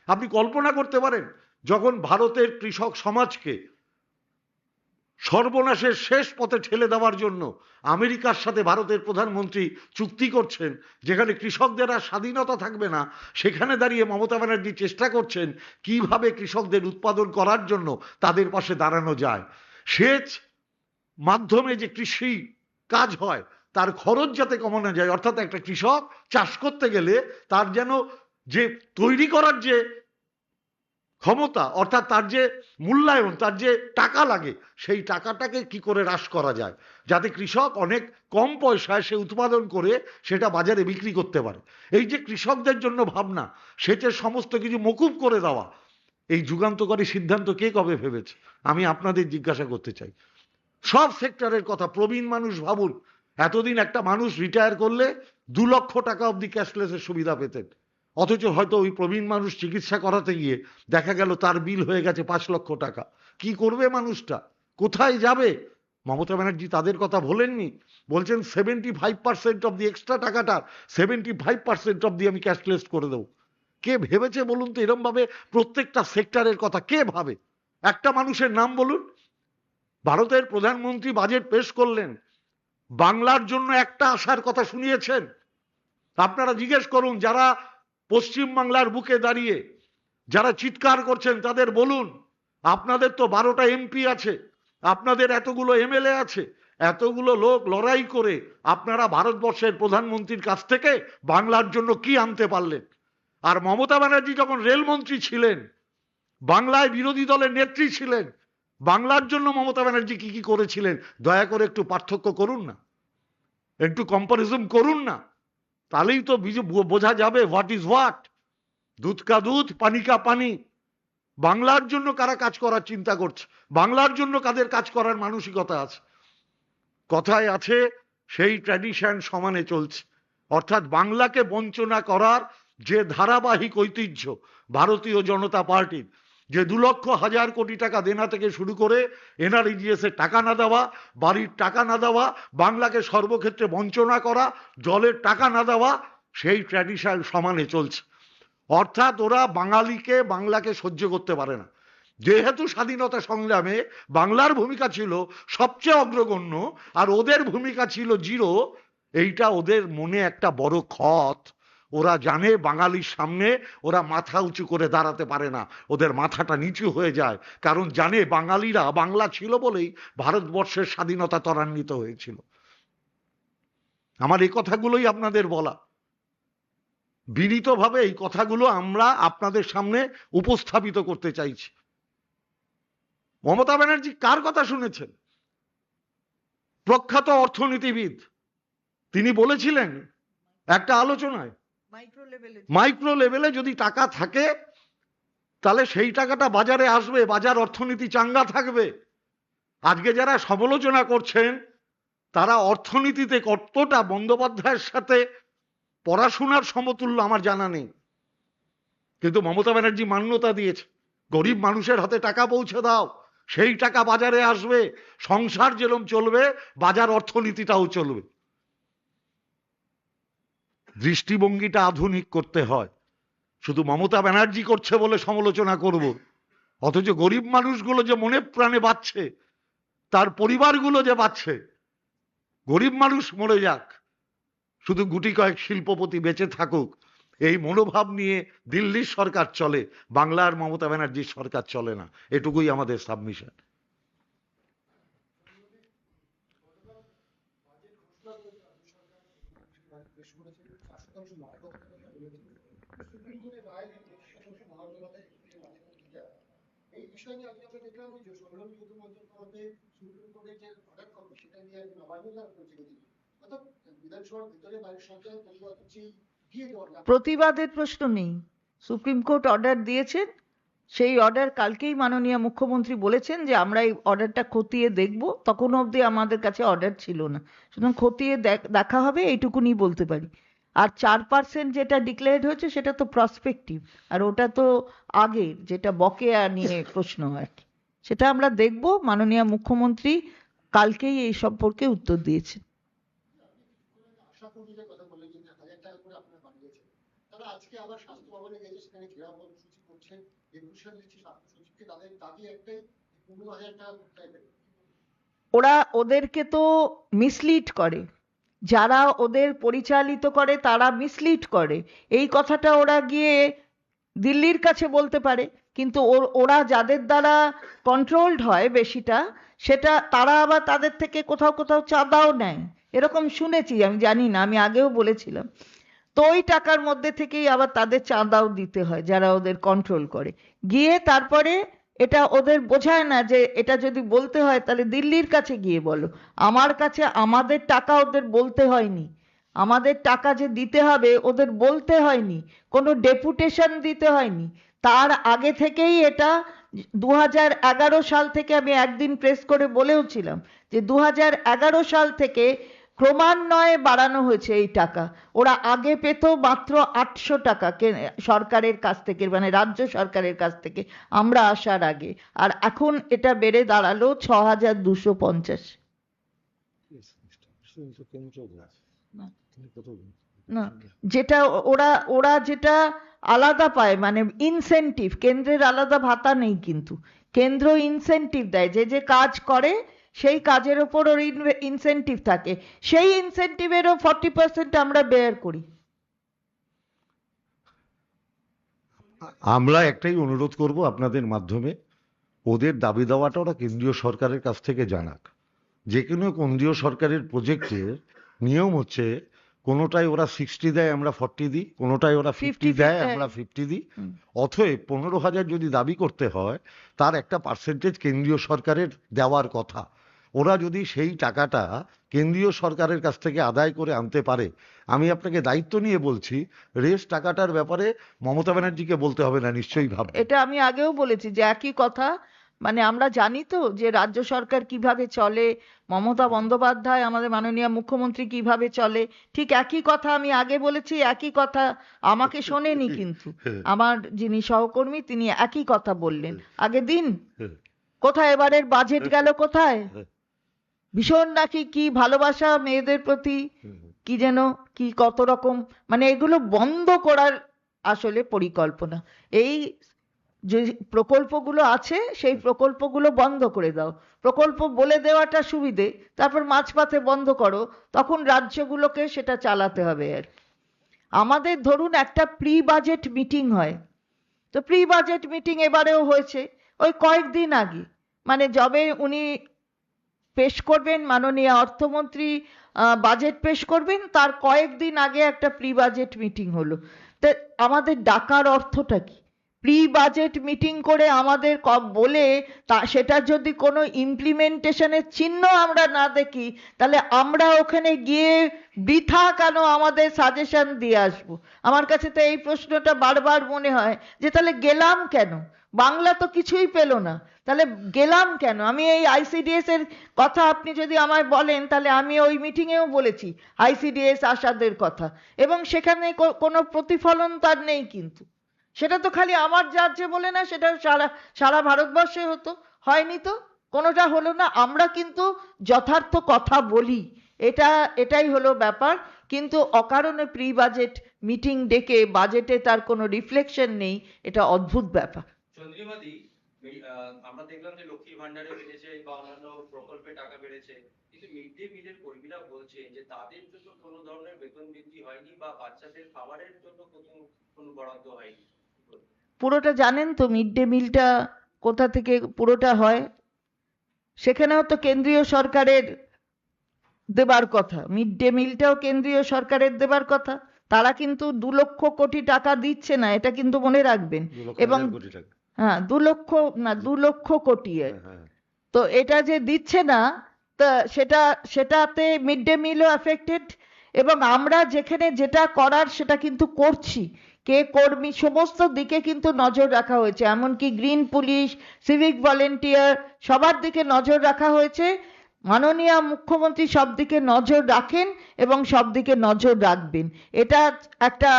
আপনি কল্পনা করতে পারেন, যখন ভারতের কৃষক সমাজকে সর্বনাশের শেষ পথে ঠেলে দেওয়ার জন্য আমেরিকার সাথে ভারতের প্রধানমন্ত্রী চুক্তি করছেন, যেখানে কৃষকদের আর স্বাধীনতা থাকবে না, সেখানে দাঁড়িয়ে মমতা ব্যানার্জি চেষ্টা করছেন কিভাবে কৃষকদের উৎপাদন করার জন্য তাদের পাশে দাঁড়ানো যায়। সেচ মাধ্যমে যে কৃষি কাজ হয় তার খরচ যাতে কমানো যায়, অর্থাৎ একটা কৃষক চাষ করতে গেলে তার যেন যে তৈরি করার যে ক্ষমতা, অর্থাৎ তার যে মূল্যায়ন, তার যে টাকা লাগে, সেই টাকাটাকে কি করে হ্রাস করা যায়, যাতে কৃষক অনেক কম পয়সায় সে উৎপাদন করে সেটা বাজারে বিক্রি করতে পারে। এই যে কৃষকদের জন্য ভাবনা, সেচের সমস্ত কিছু মকুব করে দেওয়া, এই যুগান্তকারী সিদ্ধান্ত কে কবে ভেবেছে? আমি আপনাদের জিজ্ঞাসা করতে চাই। সব সেক্টরের কথা। প্রবীণ মানুষ ভাবুন, এতদিন একটা মানুষ রিটায়ার করলে 2 লক্ষ টাকা অবধি ক্যাশলেসের সুবিধা পেতেন, অথচ হয়তো ওই প্রবীণ মানুষ চিকিৎসা করাতে গিয়ে দেখা গেল তার বিল হয়ে গেছে 5 লক্ষ টাকা। কি করবে মানুষটা? কোথায় যাবে? মমতা ব্যানার্জি তাদের কথা বলেননি, বলছেন 75% অব দি এক্সট্রা টাকাটা 75% অব দি আমি ক্যাশলেস করে দেবো। কে ভেবেছে বলুন তো এরম ভাবে প্রত্যেকটা সেক্টরের কথা? কে ভাবে? একটা মানুষের নাম বলুন। ভারতের প্রধানমন্ত্রী বাজেট পেশ করলেন, বাংলার জন্য একটা আশার কথা শুনিয়েছেন? আপনারা জিজ্ঞেস করুন, যারা পশ্চিম বাংলার বুকে দাঁড়িয়ে যারা চিৎকার করছেন তাদের বলুন, আপনাদের তো 12টা এমপি আছে, আপনাদের এতগুলো এমএলএ আছে, এতগুলো লোক লড়াই করে আপনারা ভারতবর্ষের প্রধানমন্ত্রীর কাছ থেকে বাংলার জন্য কি আনতে পারলেন? আর মমতা ব্যানার্জি যখন রেলমন্ত্রী ছিলেন, বাংলায় বিরোধী দলের নেত্রী ছিলেন, বাংলার জন্য মমতা ব্যানার্জি কি কি করেছিলেন? দয়া করে একটু পার্থক্য করুন না, একটু কম্পারিজন করুন না, তাহলেই তো বোঝা যাবে হোয়াট ইজ হোয়াট। দুধ কা দুধ, পানি কা পানি। বাংলার জন্য কারা কাজ করার চিন্তা করছে, বাংলার জন্য কাদের কাজ করার মানসিকতা আছে? কথায় আছে সেই ট্র্যাডিশন সমানে চলছে, অর্থাৎ বাংলাকে বঞ্চনা করার যে ধারাবাহিক ঐতিহ্য ভারতীয় জনতা পার্টির, যে 2,00,000 কোটি টাকা দেনা থেকে শুরু করে এনআরইজিএস এর টাকা না দেওয়া, বাড়ির টাকা না দেওয়া, বাংলাকে সর্বক্ষেত্রে বঞ্চনা করা, জলের টাকা না দেওয়া, সেই ট্র্যাডিশন সমানে চলছে। অর্থাৎ ওরা বাংলাকে সহ্য করতে পারে না। যেহেতু স্বাধীনতা সংগ্রামে বাংলার ভূমিকা ছিল সবচেয়ে অগ্রগণ্য আর ওদের ভূমিকা ছিল জিরো, এইটা ওদের মনে একটা বড় ক্ষত। ওরা জানে বাঙালির সামনে ওরা মাথা উঁচু করে দাঁড়াতে পারে না, ওদের মাথাটা নিচু হয়ে যায়, কারণ জানে বাঙালিরা বাংলা ছিল বলেই ভারতবর্ষের স্বাধীনতা ত্বরান্বিত হয়েছিল। আমার এই কথাগুলোই আপনাদের বলা, বিনীতভাবে এই কথাগুলো আমরা আপনাদের সামনে উপস্থাপিত করতে চাইছি। মমতা ব্যানার্জি কার কথা শুনেছেন? প্রখ্যাত অর্থনীতিবিদ, তিনি বলেছিলেন একটা আলোচনায়, মাইক্রো লেভেলে যদি টাকা থাকে তাহলে সেই টাকাটা বাজারে আসবে, বাজার অর্থনীতি চাঙ্গা থাকবে। আজকে যারা সমালোচনা করছেন তারা অর্থনীতিতে কতটা বন্দ্যোপাধ্যায়ের সাথে পড়াশোনার সমতুল্য আমার জানা নেই, কিন্তু মমতা ব্যানার্জি মান্যতা দিয়েছে গরিব মানুষের হাতে টাকা পৌঁছে দাও, সেই টাকা বাজারে আসবে, সংসার যেরকম চলবে বাজার অর্থনীতিটাও চলবে। দৃষ্টিভঙ্গিটা আধুনিক করতে হয়। শুধু মমতা ব্যানার্জি করছে বলে সমালোচনা করব, অথচ গরিব মানুষগুলো যে মনে প্রাণে বাঁচছে, তার পরিবারগুলো যে বাঁচছে, গরিব মানুষ মরে যাক, শুধু গুটি কয়েক শিল্পপতি বেঁচে থাকুক, এই মনোভাব নিয়ে দিল্লির সরকার চলে, বাংলার মমতা ব্যানার্জির সরকার চলে না। এটুকুই আমাদের সাবমিশন। প্রতিবাদের প্রশ্ন নেই, সুপ্রিম কোর্ট অর্ডার দিয়েছেন, সেই অর্ডার কালকেই মাননীয় মুখ্যমন্ত্রী বলেছেন যে আমরা এই অর্ডারটা খতিয়ে দেখব, তখন অবধি আমাদের কাছে অর্ডার ছিল না, সুতরাং খতিয়ে দেখা হবে, এইটুকুনি বলতে পারি। আর 4% যেটা ডিক্লেয়ার্ড হয়েছে সেটা তো প্রসপেক্টিভ, আর ওটা তো আগের, যেটা বকেয়া নিয়ে প্রশ্ন আর কি, সেটা আমরা দেখব। মাননীয় মুখ্যমন্ত্রী কালকেই এই সম্পর্কে উত্তর দিয়েছেন। ওরা ওদেরকে তো মিসলিড করে, যারা ওদের পরিচালিত করে তারা মিসলিড করে, এই কথাটা ওরা গিয়ে দিল্লির কাছে বলতে পারে, কিন্তু ওরা যাদের দ্বারা কন্ট্রোলড হয় বেশিটা, সেটা তারা আবার তাদের থেকে কোথাও কোথাও চাঁদাও নেয়, এরকম শুনেছি, আমি জানি না, আমি আগেও বলেছিলাম। তো ওই টাকার মধ্যে থেকেই আবার তাদের চাঁদাও দিতে হয় যারা ওদের কন্ট্রোল করে, গিয়ে তারপরে এটা ওদের বোঝায় না যে এটা যদি বলতে হয় তাহলে দিল্লির কাছে গিয়ে বলো, আমার কাছে আমাদের টাকা ওদের বলতে হয়নি, আমাদের টাকা যে দিতে হবে ওদের বলতে হয়নি, কোনো ডেপুটেশন দিতে হয়নি, তার আগে থেকেই এটা 2011 সাল থেকে আমি একদিন প্রেস করে বলেওছিলাম যে 2011 সাল থেকে ক্রমান্বয়ে বাড়ানো হয়েছে এই টাকা। ওরা আগে পেত মাত্র 800 টাকা সরকারের কাছ থেকে, মানে রাজ্য সরকারের কাছ থেকে আমরা আসার আগে, আর এখন এটা বেড়ে দাঁড়ালো 6250। না, যেটা ওরা ওরা যেটা আলাদা পায়, মানে ইনসেনটিভ, কেন্দ্রের আলাদা ভাতা নেই, কিন্তু কেন্দ্র ইনসেনটিভ দেয়, যে যে কাজ করে সেই কাজের ওপর ওর ইনসেনটিভ থাকে, সেই ইনসেনটিভেরও 40% আমরা বেয়ার করি। আমরা একটাই অনুরোধ করব আপনাদের মাধ্যমে, ওদের দাবি দাওয়াটা ওরা কেন্দ্রীয় সরকারের কাছ থেকে জানাক। যে কোনো কেন্দ্রীয় সরকারের প্রজেক্টের নিয়ম হচ্ছে কোনোটাই ওরা 60 দেয় আমরা 40 দিই, কোনোটাই ওরা 50 দেয় আমরা 50 দিই। অতএব 15,000 যদি দাবি করতে হয় তার একটা পার্সেন্টেজ কেন্দ্রীয় সরকারের দেওয়ার কথা। ওরা যদি সেই টাকাটা কেন্দ্রীয় সরকারের কাছ থেকে আদায় করে আনতে পারে, আমি আপনাকে দায়িত্ব নিয়ে বলছি, রেস্ট টাকাটার ব্যাপারে মমতা ব্যানার্জিকে বলতে হবে না, নিশ্চয়ই ভাববে। এটা আমি আগেও বলেছি যে একই কথা, মানে আমরা জানি তো যে রাজ্য সরকার কিভাবে চলে, মমতা বন্দ্যোপাধ্যায় আমাদের মাননীয় মুখ্যমন্ত্রী কিভাবে চলে, ঠিক একই কথা আমি আগে বলেছি, একই কথা আমাকে শোনেনি, কিন্তু আমার যিনি সহকর্মী তিনি একই কথা বললেন আগের দিন। কোথায় এবারের বাজেট গেল কোথায়? ভীষণ নাকি কি ভালোবাসা মেয়েদের প্রতি, কি যেন কি কত রকম, মানে এগুলো বন্ধ করার আসলে পরিকল্পনা। এই যে প্রকল্পগুলো আছে সেই প্রকল্পগুলো বন্ধ করে দাও, প্রকল্প বলে দেওয়াটা সুবিধে, তারপর মাঝপথে বন্ধ করো, তখন রাজ্যগুলোকে সেটা চালাতে হবে আর। আমাদের ধরুন একটা প্রি বাজেট মিটিং হয়, তো প্রি বাজেট মিটিং এবারেও হয়েছে ওই কয়েকদিন আগে, মানে যবে উনি পেশ করবেন মাননীয় অর্থমন্ত্রী বাজেট পেশ করবেন তার কয়েকদিন আগে একটা প্রি বাজেট মিটিং হলো। তা আমাদের ডাকার অর্থটা কি? প্রি বাজেট মিটিং করে আমাদের বলে তা সেটা যদি কোনো ইমপ্লিমেন্টেশনের চিহ্ন আমরা না দেখি, তাহলে আমরা ওখানে গিয়ে বৃথা কেন আমাদের সাজেশন দিয়ে আসবো? আমার কাছে তো এই প্রশ্নটা বারবার মনে হয় যে তাহলে গেলাম কেন? বাংলা তো কিছুই পেল না, তাহলে গেলাম কেন? আমি এই আইসিডিএস এর কথা আপনি যদি আমায় বলেন, তাহলে আমি ওই মিটিংয়েও বলেছি আইসিডিএস আশাদের কথা, এবং সেখানে কোনো প্রতিফলন তার নেই। কিন্তু সেটা তো খালি আমার রাজ্যে বলে না, সেটা সারা সারা ভারতবর্ষে হতো, হয়নি তো, কোনোটা হলো না। আমরা কিন্তু যথার্থ কথা বলি, এটাই হলো ব্যাপার। কিন্তু অকারণে প্রি বাজেট মিটিং ডেকে বাজেটে তার কোনো রিফ্লেকশন নেই, এটা অদ্ভুত ব্যাপার। চন্দ্রিমাদি, আমরা দেখলাম যে লক্ষ্মীর ভান্ডারে বেড়েছে বা অন্যান্য প্রকল্পে টাকা বেড়েছে, কিন্তু মিড ডে মিলের কর্মীরা বলছে যে তাদের জন্য কোনো ধরনের বেতন বৃদ্ধি হয়নি বা বাচ্চাদের খাবারের জন্য কোনো বরাদ্দ হয়নি। পুরোটা জানেন তো মিড ডে মিলটা কোথা থেকে পুরোটা হয়? সেখানেও তো কেন্দ্রীয় সরকারের দেবার কথা, মিড ডে মিলটাও কেন্দ্রীয় সরকারের দেবার কথা। তারা কিন্তু 2 লক্ষ কোটি টাকা দিচ্ছে না, এটা কিন্তু মনে রাখবেন। 2,00,000 এবং কোটি টাকা। হ্যাঁ 2 লক্ষ না, 2 লক্ষ কোটি। হ্যাঁ, হ্যাঁ। তো এটা যে দিচ্ছে না, তা সেটাতে মিড ডে মিলও অ্যাফেক্টেড। এবং আমরা যেখানে যেটা করার সেটা কিন্তু করছি, কে কর্মী সমস্ত দিকে কিন্তু নজর রাখা হয়েছে, এমনকি গ্রিন পুলিশ, সিভিক ভলেন্টিয়ার, সবার দিকে নজর রাখা হয়েছে। মাননীয় মুখ্যমন্ত্রী সব দিকে নজর রাখেন এবং সব দিকে নজর রাখবেন, এটা একটা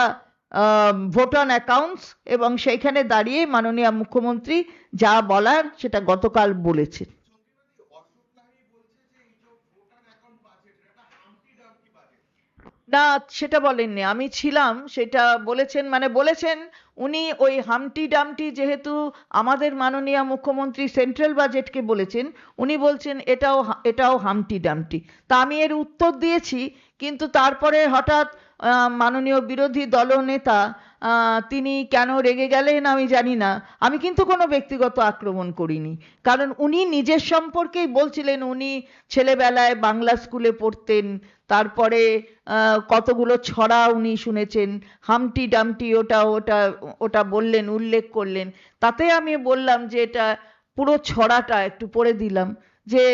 ভোট অন অ্যাকাউন্টস। এবং সেইখানে দাঁড়িয়ে মাননীয় মুখ্যমন্ত্রী যা বলার সেটা গতকাল বলেছেন। না, সেটা বলেননি, আমি ছিলাম, সেটা বলেছেন, মানে বলেছেন উনি ওই হামটি ডামটি, যেহেতু আমাদের মাননীয় মুখ্যমন্ত্রী সেন্ট্রাল বাজেটকে বলেছেন, উনি বলছেন এটাও হামটি ডামটি। তা আমি এর উত্তর দিয়েছি, কিন্তু তারপরে হঠাৎ মাননীয় বিরোধী দলনেতা তিনি কেন রেগে গেলেন আমি জানি না। আমি কিন্তু কোনো ব্যক্তিগত আক্রমণ করিনি, কারণ উনি নিজের সম্পর্কেই বলছিলেন উনি ছেলেবেলায় বাংলা স্কুলে পড়তেন, তারপরে কতগুলো ছড়া উনি শুনেছেন, হামটি ডামটি ওটা ওটা ওটা বললেন, উল্লেখ করলেন। তাতে আমি বললাম যে এটা পুরো ছড়াটা একটু পড়ে দিলাম, যে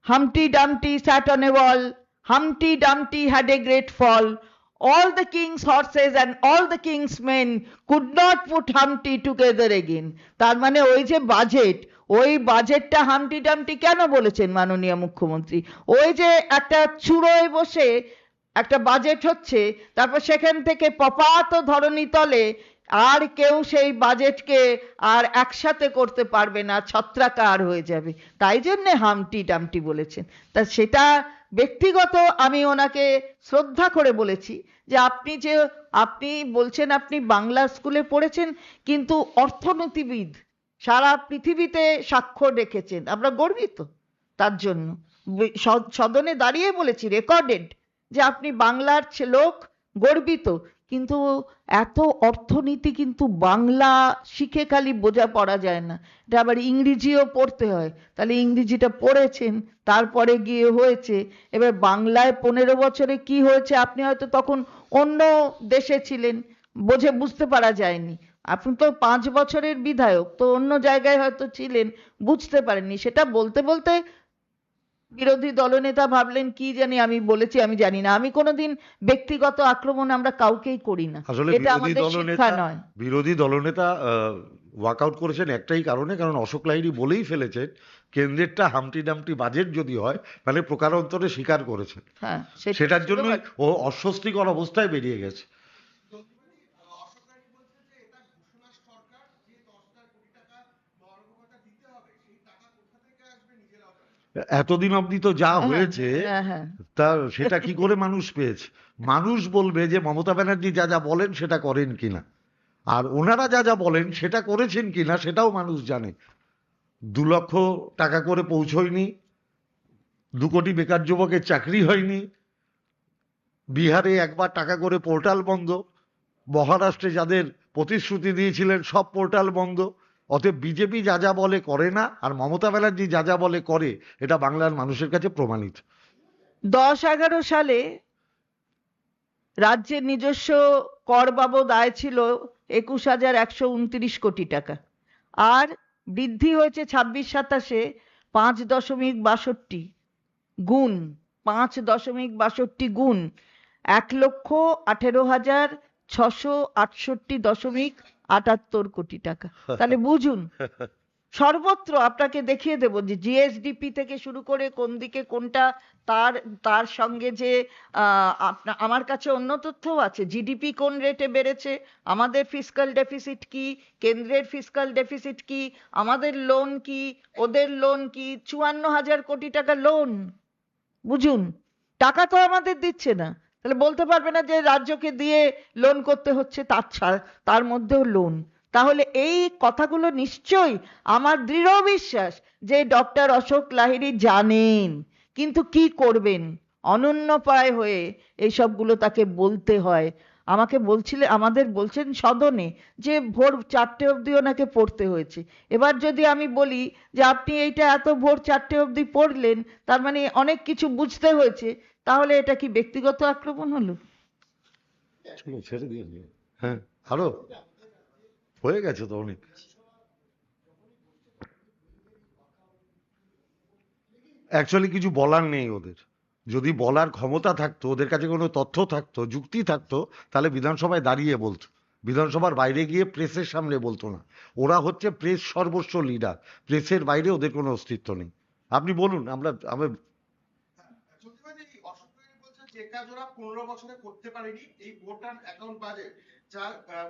হামটি ডামটি sat on a wall, Humpty Dumpty had a great fall, all the king's horses and all the king's men could not put Humpty together again। তার মানে ওই যে বাজেট, ওই বাজেটটা হামটি ডামটি কেন বলেছেন মাননীয় মুখ্যমন্ত্রী? ওই যে একটা চূড়োয় বসে একটা বাজেট হচ্ছে, তারপর সেখান থেকে পপাত ধরণী তলে আর কেউ সেই বাজেটকে আর একসাথে করতে পারবে না, ছত্রাকার হয়ে যাবে, তাই জন্যে হামটি ডামটি বলেছেন। তা সেটা ব্যক্তিগত আমি ওনাকে শ্রদ্ধা করে বলেছি যে আপনি বলছেন আপনি বাংলা স্কুলে পড়েছেন, কিন্তু অর্থনীতিবিদ সারা পৃথিবীতে স্বাক্ষর রেখেছেন, আমরা গর্বিত তার জন্য। সদনে দাঁড়িয়ে বলেছি, রেকর্ডেড, যে আপনি বাংলার লোক, গর্বিত। কিন্তু এত অর্থনীতি কিন্তু বাংলা শিখে খালি বোঝা পড়া যায় না, এটা আবার ইংরেজিও পড়তে হয়। তাহলে ইংরেজিটা পড়েছেন, তারপরে গিয়ে হয়েছে। এবার বাংলায় 15 বছরে কি হয়েছে আপনি হয়তো তখন অন্য দেশে ছিলেন, বুঝতে পারা যায়নি। আপনি তো 5 বছরের বিধায়ক, তো অন্য জায়গায় হয়তো ছিলেন, বুঝতে পারেননি। সেটা বলতে বলতে বিরোধী দলনেতা ভাবলেন কি জানি আমি বলেছি, আমি জানি না। আমি কোনোদিন ব্যক্তিগত আক্রমণ আমরা কাউকেই করি না, আসলে এটা আমাদের শিক্ষা নয়। বিরোধী দলনেতা ওয়াকআউট করেছেন একটাই কারণে, কারণ অশোক লাহিড়ী বলেই ফেলেছেন কেন্দ্রেরটা হামটি ডামটি বাজেট যদি হয় তাহলে প্রকারান্তরে স্বীকার করেছেন। হ্যাঁ, সেটার জন্য ও অস্বস্তিকর অবস্থায় বেরিয়ে গেছে। এতদিন অবধি তো যা হয়েছে তা সেটা কি করে মানুষ পেয়েছে? মানুষ বলবে যে মমতা ব্যানার্জি যা যা বলেন সেটা করেন কিনা, আর ওনারা যা যা বলেন সেটা করেছেন কিনা সেটাও মানুষ জানে। 2 লক্ষ টাকা করে পৌঁছয়নি, 2 কোটি বেকার যুবকের চাকরি হয়নি, বিহারে একবার টাকা করে পোর্টাল বন্ধ, মহারাষ্ট্রে যাদের প্রতিশ্রুতি দিয়েছিলেন সব পোর্টাল বন্ধ। অতএব বিজেপি যা যা বলে করে না, আর মমতা ব্যানার্জি যা যা বলে করে, এটা বাংলার মানুষের কাছে প্রমাণিত। 10-11 সালে রাজ্যের নিজস্ব কর বাবদ আয় ছিল 21,129 কোটি টাকা, আর বৃদ্ধি হয়েছে 26-27-এ 5.62 গুণ, 5.62 গুণ, 1,18,668.78 কোটি টাকা। তাহলে বুঝুন, সর্বত্র আপনাকে দেখিয়ে দেব যে জিএসডিপি থেকে শুরু করে কোন দিকে কোনটা, তার তার সঙ্গে যে আমার কাছে অন্য তথ্যও আছে, জিডিপি কোন রেটে বেড়েছে, আমাদের ফিসকাল ডেফিসিট কি, কেন্দ্রের ফিসকাল ডেফিসিট কি, আমাদের লোন কি, ওদের লোন কি। 54,000 কোটি টাকা লোন। বুঝুন, টাকা তো আমাদের দিচ্ছে না, তাহলে বলতে পারবে না যে রাজ্যকে দিয়ে লোন করতে হচ্ছে, তার ছাড়া তার মধ্যেও লোন। তাহলে এই কথাগুলো নিশ্চয়ই আমার দৃঢ় বিশ্বাস যে ডক্টর অশোক লাহিড়ী জানেন, কিন্তু কি করবেন, অনন্যপায় হয়ে এই সবগুলো তাকে বলতে হয়। আমাদের বলছেন সদনে যে ভোর 4টে অবধি ওনাকে পড়তে হয়েছে। এবার যদি আমি বলি যে আপনি এইটা এত ভোর 4টে অবধি পড়লেন, তার মানে অনেক কিছু বুঝতে হয়েছে, তাহলে এটা কি ব্যক্তিগত আক্রমণ হলো? ছেড়ে দিয়ে হ্যাঁ, আরো হয়ে গেছে তো অনেক। অ্যাকচুয়ালি কিছু বলার নেই ওদের। যদি বলার ক্ষমতা থাকতো, ওদের কাছে কোনো তথ্য থাকতো, যুক্তি থাকতো, তাহলে বিধানসভায় দাঁড়িয়ে বলতো, বিধানসভার বাইরে গিয়ে প্রেসের সামনে বলতো না। ওরা হচ্ছে প্রেস সর্বস্ব লিডার, প্রেসের বাইরে ওদের কোনো অস্তিত্ব নেই। আপনি বলুন। আমরা যে কাজ ওরা 15 বছরে করতে পারেনি, এই ভোটার অ্যাকাউন্ট বাজেট যা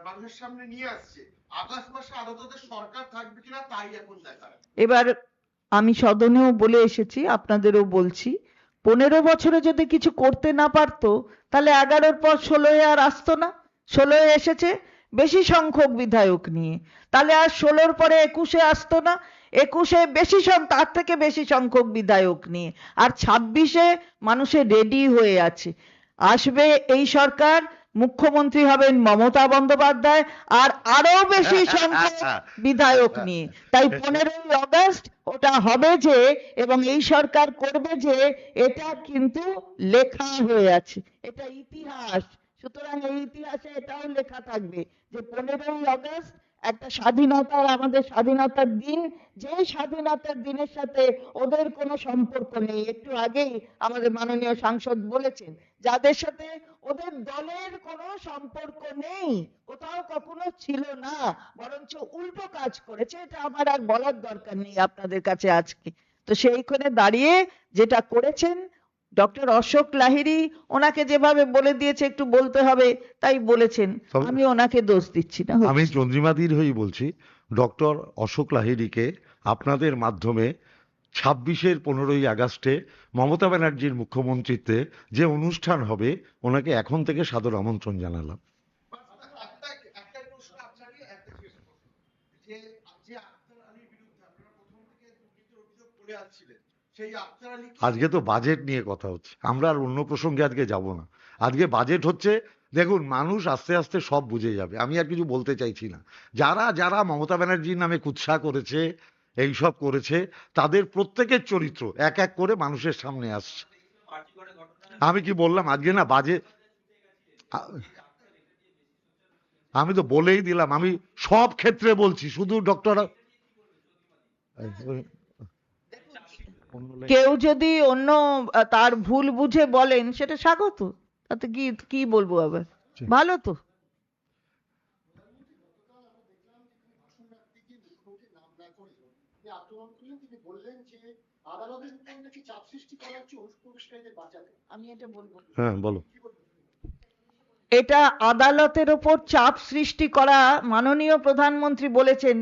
মানুষের সামনে নিয়ে আসছে, আগস্ট মাসে আরো তাদের সরকার থাকবে কিনা তাই এখন দেখার। এবার আমি সদনেও বলে এসেছি, আপনাদেরও বলছি, 15 বছরে যদি কিছু করতে না পারতো, তাহলে 11-র পর 16-এ আর আসতো না। 16-এ এসেছে বেশি সংখ্যক বিধায়ক নিয়ে, তাহলে আর 16-র পরে 21-এ আসতো না। 21-এ তার থেকে বেশি সংখ্যক বিধায়ক নিয়ে, আর 26-এ মানুষের রেডি হয়ে আছে, আসবে এই সরকার, মুখ্যমন্ত্রী হবেন মমতা বন্দ্যোপাধ্যায়, আর আরো বেশি সংখ্যক বিধায়ক নিয়ে। তাই 15ই আগস্ট ওটা হবে যে, এবং এই সরকার করবে যে, এটা কিন্তু লেখা হয়ে আছে, এটা ইতিহাস। সুতরাং এই ইতিহাসে এটাও লেখা থাকবে যে 15ই আগস্ট একটা স্বাধীনতার, আমাদের স্বাধীনতার দিন, যে স্বাধীনতার দিনের সাথে ওদের কোনো সম্পর্ক নেই। একটু আগেই আমাদের মাননীয় সাংসদ বলেছেন, যাদের সাথে ওদের দলের কোনো সম্পর্ক নেই, কোথাও কখনো ছিল না, বরঞ্চ উল্টো কাজ করেছে। এটা আমার আর বলার দরকার নেই আপনাদের কাছে আজকে। তো সেইখানে দাঁড়িয়ে যেটা করেছেন ডক্টর অশোক লাহিড়ী, ওনাকে যেভাবে বলে দিয়েছে একটু বলতে হবে, তাই বলেছেন, আমি ওনাকে দোষ দিচ্ছি না। আমি চন্দ্রিমাদির হয়েই বলছি, ডক্টর অশোক লাহিড়ীকে আপনাদের মাধ্যমে 26-এর 15ই আগস্টে মমতা ব্যানার্জির মুখ্যমন্ত্রীত্বে যে অনুষ্ঠান হবে, ওনাকে এখন থেকে সাদর আমন্ত্রণ জানালাম। একটা প্রশ্ন আপনাকে যে আখতার আলীর বিরুদ্ধে আপনারা প্রথম থেকে দুর্নীতির অভিযোগ করে আসছিলেন, সেই আখতার আলী আজকে তো বাজেট নিয়ে কথা হচ্ছে, আমরা আর অন্য প্রসঙ্গে আজকে যাব না। আজকে বাজেট হচ্ছে, দেখুন মানুষ আস্তে আস্তে সব বুঝে যাবে, আমি আর কিছু বলতে চাইছি না। যারা যারা মমতা ব্যানার্জির নামে কুৎসা করেছে, এইসব করেছে, তাদের প্রত্যেকের চরিত্র এক এক করে মানুষের সামনে আসছে। আমি কি বললাম আজকে না বাজেট, আমি তো বলেই দিলাম, আমি সব ক্ষেত্রে বলছি, শুধু ডক্টর কেউ যদি অন্য তার ভুল বুঝে বলেন, সেটা স্বাগত, তাতে কি কি বলবো আবার, ভালো তো। আমি এটা বলবো, হ্যাঁ বলো। এটা আদালতের ওপর চাপ সৃষ্টি করা। মাননীয় প্রধানমন্ত্রী বলেছেন,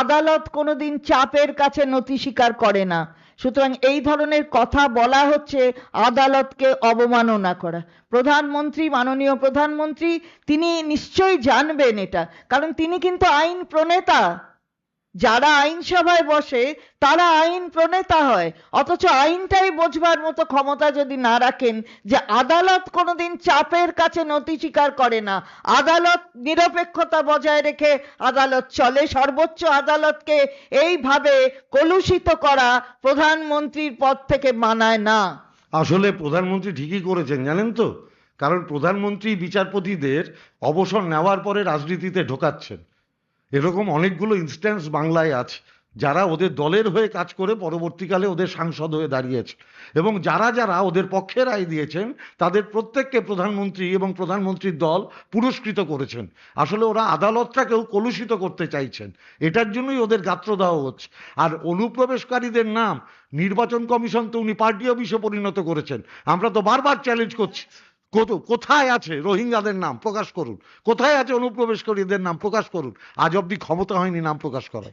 আদালত কোনোদিন চাপের কাছে নতি স্বীকার করে না। সুতরাং এই ধরনের কথা বলা হচ্ছে আদালতকে অবমাননা করা। প্রধানমন্ত্রী, মাননীয় প্রধানমন্ত্রী, তিনি নিশ্চয়ই জানবেন এটা, কারণ তিনি কিন্তু আইন প্রণেতা। যারা আইনসভায় বসে তারা আইন প্রণেতা হয়, অথচ আইনটাই বোঝবার মতো ক্ষমতা যদি না রাখেন, যে আদালত কোনোদিন চাপের কাছে নতি স্বীকার করে না, আদালত নিরপেক্ষতা বজায় রেখে আদালত চলে, সর্বোচ্চ আদালতকে এইভাবে কলুষিত করা প্রধানমন্ত্রীর পদ থেকে মানায় না। আসলে প্রধানমন্ত্রী ঠিকই করেছেন জানেন তো, কারণ প্রধানমন্ত্রী বিচারপতিদের অবসর নেওয়ার পরে রাজনীতিতে ঢোকাচ্ছেন। এরকম অনেকগুলো ইনস্ট্যান্স বাংলায় আছে, যারা ওদের দলের হয়ে কাজ করে পরবর্তীকালে ওদের সাংসদ হয়ে দাঁড়িয়েছে, এবং যারা যারা ওদের পক্ষে রায় দিয়েছেন তাদের প্রত্যেককে প্রধানমন্ত্রী এবং প্রধানমন্ত্রীর দল পুরস্কৃত করেছেন। আসলে ওরা আদালতটাকেও কলুষিত করতে চাইছেন, এটার জন্যই ওদের গাত্রদাহ হচ্ছে। আর অনুপ্রবেশকারীদের নাম নির্বাচন কমিশন তো উনি পার্টি অফিসে পরিণত করেছেন। আমরা তো বারবার চ্যালেঞ্জ করছি, কোথায় আছে রোহিঙ্গাদের নাম প্রকাশ করুন, কোথায় আছে অনুপ্রবেশকারীদের নাম প্রকাশ করুন। আজ অব্দি ক্ষমতা হয়নি নাম প্রকাশ করার।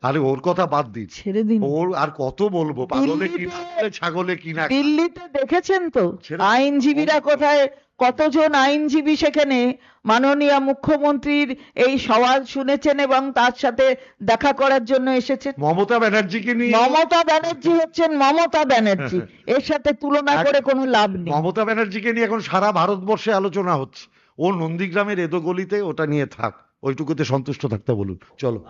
আরে ওর কথা বাদ দিন, ছেড়ে দিন। ওর আর কত বলবো, পাগলে কি না খায়, ছাগলে কি না খায়। দিল্লিতে দেখেছেন তো ছেড়ে- আইনজীবীরা কোথায়, কতজন আইনজীবী সেখানে মাননীয় মুখ্যমন্ত্রীর এই সওয়াল শুনেছেন এবং তার সাথে দেখা করার জন্য এসেছেন। মমতা ব্যানার্জিকে নিয়ে, মমতা ব্যানার্জি হচ্ছেন মমতা ব্যানার্জি, এর সাথে তুলনা করে কোনো লাভ নেই। মমতা ব্যানার্জিকে নিয়ে এখন সারা ভারতবর্ষে আলোচনা হচ্ছে। ও নন্দীগ্রামের এদো গলিতে ওটা নিয়ে থাক, ওইটুকুতে সন্তুষ্ট থাকতে বলুন। চলো।